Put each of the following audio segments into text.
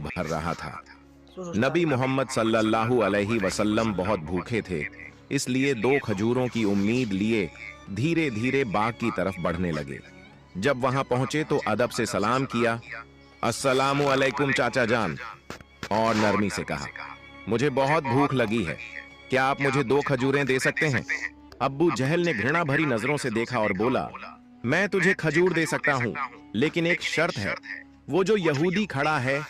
भर रहा था। नबी मोहम्मद सल्लल्लाहु अलैहि वसल्लम बहुत भूखे थे, इसलिए 2 खजूरों की उम्मीद लिए धीरे धीरे बाग की तरफ बढ़ने लगे। जब वहां पहुंचे तो अदब से सलाम किया, अस्सलामु अलैकुम चाचा जान, और नरमी से कहा, मुझे बहुत भूख लगी है, क्या आप मुझे 2 खजूरें दे सकते हैं? अब्बू जहल ने घृणा भरी नजरों से देखा और बोला, मैं तुझे खजूर दे सकता हूं, लेकिन एक शर्त है। वो जो यहूदी खड़ा है,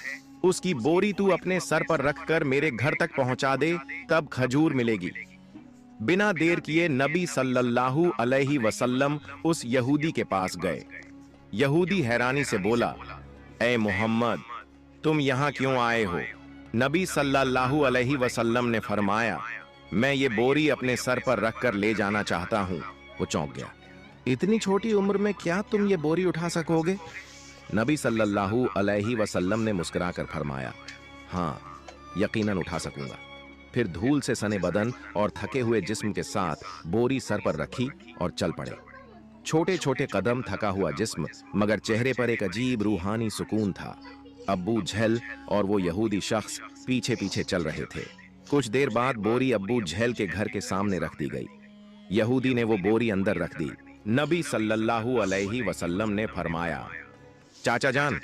उसकी बोरी तू अपने सर पर रखकर मेरे घर तक पहुंचा दे, तब खजूर मिलेगी। बिना देर किए नबी सल्लल्लाहु अलैहि वसल्लम उस यहूदी के पास गए। यहूदी हैरानी से बोला, ए मोहम्मद, तुम यहां क्यों आए हो? नबी सल्लल्लाहु अलैहि वसल्लम ने फरमाया, मैं ये बोरी अपने सर पर रखकर ले जाना चाहता हूं। वो चौंक गया, इतनी छोटी उम्र में क्या तुम ये बोरी उठा सकोगे? नबी सल्लल्लाहु अलैहि वसल्लम ने मुस्कुराकर फरमाया, हाँ, यकीनन उठा सकूंगा। फिर धूल से सने बदन और थके हुए जिस्म के साथ बोरी सर पर रखी और चल पड़े। छोटे छोटे कदम, थका हुआ जिस्म, मगर चेहरे पर एक अजीब रूहानी सुकून था। अब्बू झेल और वो यहूदी शख्स पीछे पीछे चल रहे थे। कुछ देर बाद बोरी अब्बू झेल के घर के सामने रख दी गई। यहूदी ने वो बोरी अंदर रख दी। नबी सल्लल्लाहु अलैहि वसल्लम ने फरमाया, चाचा जान,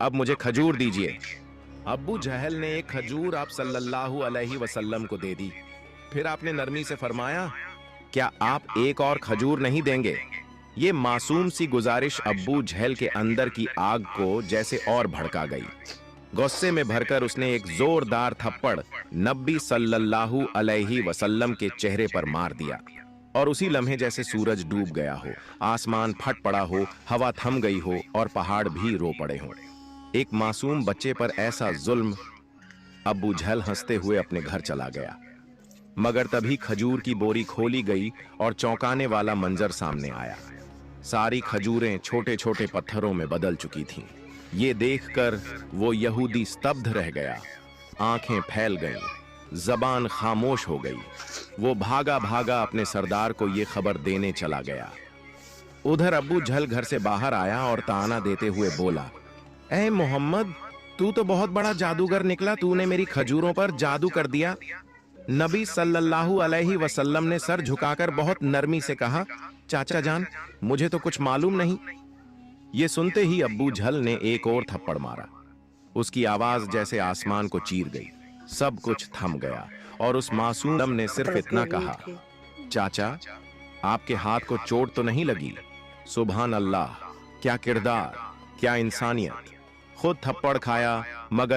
अब मुझे खजूर दीजिए। अब्बू जहल ने एक खजूर आप सल्लल्लाहु अलैहि वसल्लम को दे दी। फिर आपने नरमी से फरमाया, क्या आप एक और खजूर नहीं देंगे? ये मासूम सी गुजारिश अब्बू जहल के अंदर की आग को जैसे और भड़का गई। गुस्से में भरकर उसने एक जोरदार थप्पड़ नबी सल्लल्लाहु अलैहि वसल्लम के चेहरे पर मार दिया, और उसी लम्हे जैसे सूरज डूब गया हो, आसमान फट पड़ा हो, हवा थम गई हो और पहाड़ भी रो पड़े हों। एक मासूम बच्चे पर ऐसा जुल्म। अब्बू झल हंसते हुए अपने घर चला गया। मगर तभी खजूर की बोरी खोली गई और चौंकाने वाला मंजर सामने आया। सारी खजूरें छोटे छोटे पत्थरों में बदल चुकी थीं। ये देखकर वो यहूदी स्तब्ध रह गया, आंखें फैल गईं, जबान खामोश हो गई। वो भागा भागा अपने सरदार को ये खबर देने चला गया। उधर अब्बू झल घर से बाहर आया और ताना देते हुए बोला, ए मोहम्मद, तू तो बहुत बड़ा जादूगर निकला, तूने मेरी खजूरों पर जादू कर दिया। नबी सल्लल्लाहु अलैहि वसल्लम ने सर झुकाकर बहुत नरमी से कहा, चाचा जान, मुझे तो कुछ मालूम नहीं। ये सुनते ही अब्बू झल ने एक और थप्पड़ मारा। उसकी आवाज जैसे आसमान को चीर गई। सब कुछ थम गया और उस मासूम ने सिर्फ इतना कहा, चाचा, आपके हाथ को चोट तो नहीं लगी? सुभान अल्लाह, क्या किरदार, क्या इंसानियत। खुद थप्पड़ खाया मगर